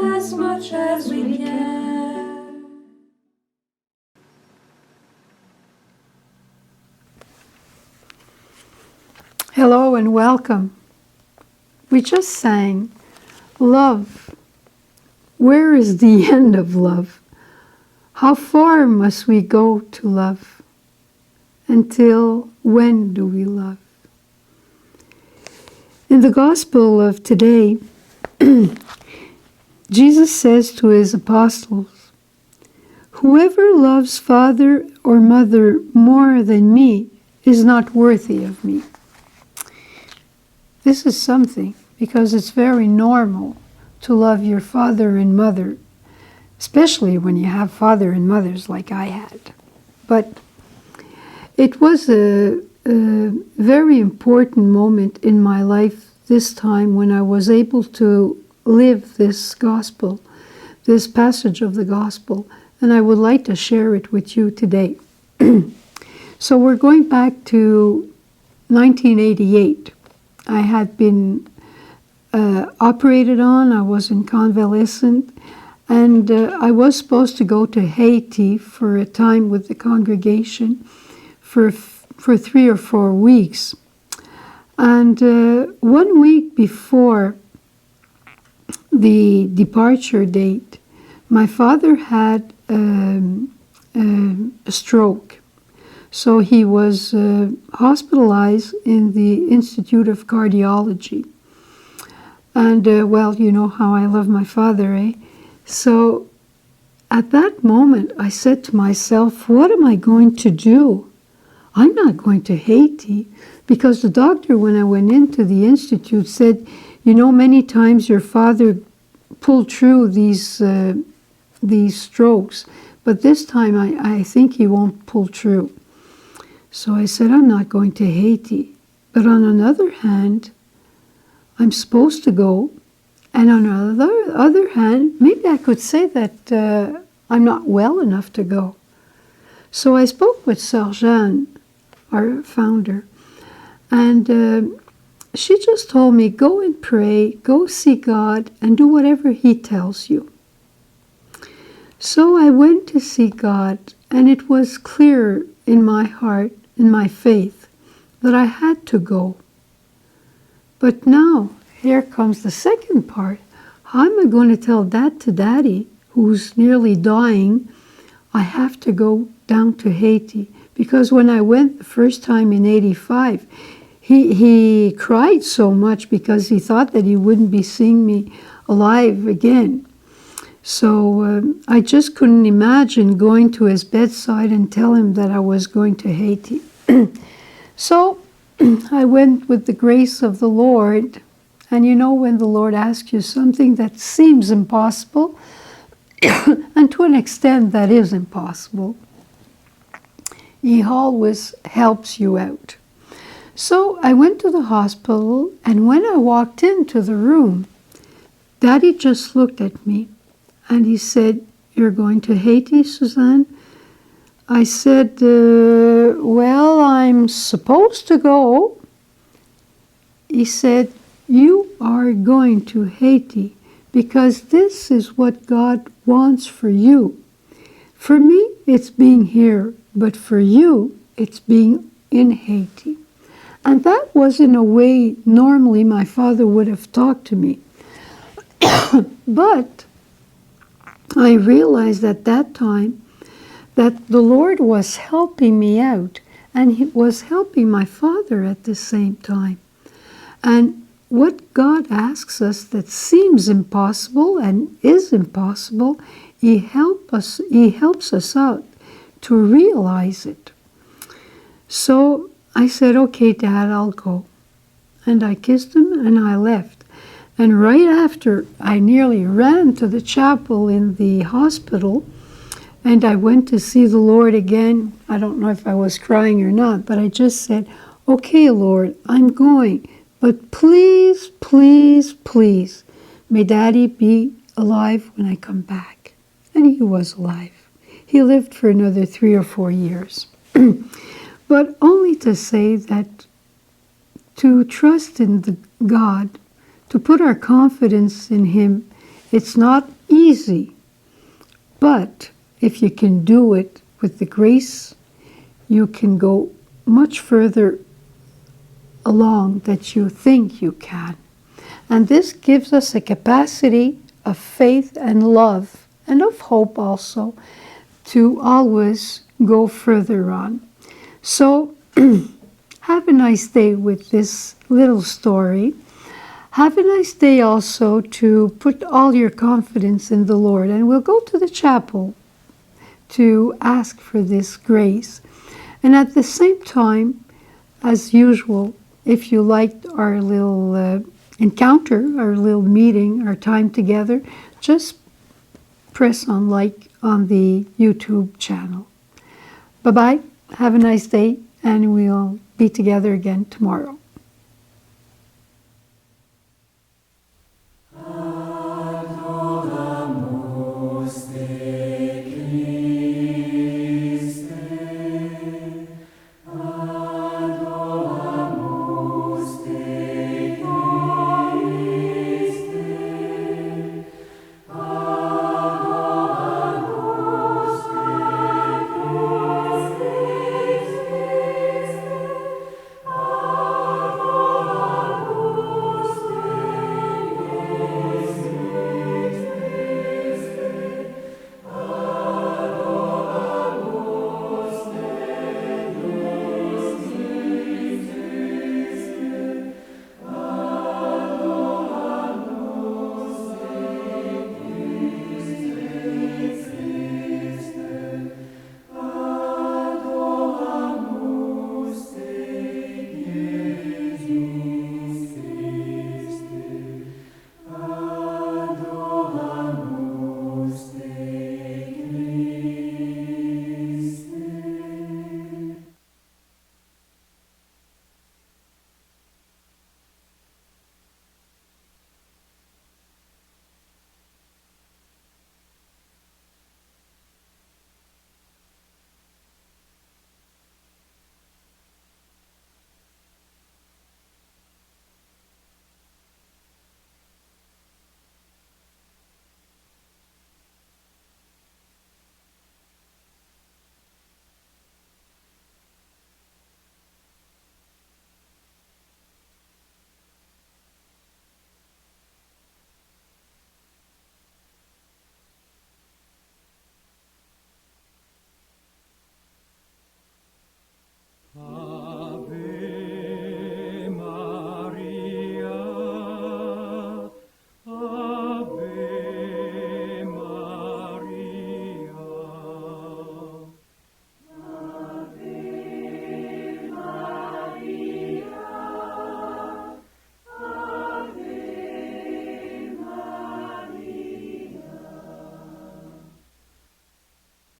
as much as we can. Hello and welcome. We just sang Love. Where is the end of love? How far must we go to love? Until when do we love? In the Gospel of today, Jesus says to his apostles, "Whoever loves father or mother more than me is not worthy of me." This is something, because it's very normal to love your father and mother, especially when you have father and mothers like I had. But it was a very important moment in my life this time when I was able to live this gospel, this passage of the gospel, and I would like to share it with you today. So we're going back to 1988. I had been operated on, I was in convalescent, and I was supposed to go to Haiti for a time with the congregation for 3 or 4 weeks. And 1 week before the departure date, my father had a stroke. So he was hospitalized in the Institute of Cardiology. And, well, you know how I love my father, eh? So at that moment, I said to myself, what am I going to do? I'm not going to Haiti, because the doctor, when I went into the institute, said, you know, many times your father pulled through these strokes, but this time I think he won't pull through. So I said, I'm not going to Haiti. But on another hand, I'm supposed to go. And on the other hand, maybe I could say that I'm not well enough to go. So I spoke with Sœur Jeanne, our founder, and she just told me, go and pray, go see God, and do whatever He tells you. So I went to see God, and it was clear in my heart, in my faith, that I had to go. But now, here comes the second part. How am I going to tell that to Daddy, who's nearly dying? I have to go down to Haiti. Because when I went the first time in 85, he cried so much because he thought that he wouldn't be seeing me alive again. So I just couldn't imagine going to his bedside and tell him that I was going to Haiti. So I went with the grace of the Lord. And you know, when the Lord asks you something that seems impossible, and to an extent that is impossible, He always helps you out. So I went to the hospital, and when I walked into the room, Daddy just looked at me, and he said, "You're going to Haiti, Suzanne?" I said, well, I'm supposed to go. He said, you are going to Haiti because this is what God wants for you. For me, it's being here, but for you, it's being in Haiti. And that was in a way normally my father would have talked to me. But I realized at that time that the Lord was helping me out, and He was helping my father at the same time. And what God asks us that seems impossible and is impossible, He helps us out to realize it. So I said, okay, Dad, I'll go. And I kissed him and I left. And right after, I nearly ran to the chapel in the hospital, and I went to see the Lord again. I don't know if I was crying or not, but I just said, okay, Lord, I'm going. But please, please, please, may Daddy be alive when I come back. And he was alive. He lived for another 3 or 4 years. But only to say that to trust in God, to put our confidence in Him, It's not easy, but if you can do it with the grace, you can go much further along that you think you can. And this gives us a capacity of faith and love and of hope also to always go further on. So have a nice day with this little story. Have a nice day also to put all your confidence in the Lord. And we'll go to the chapel to ask for this grace. And at the same time, as usual, if you liked our little encounter, our little meeting, our time together, just press on like on the YouTube channel. Bye-bye. Have a nice day, and we'll be together again tomorrow.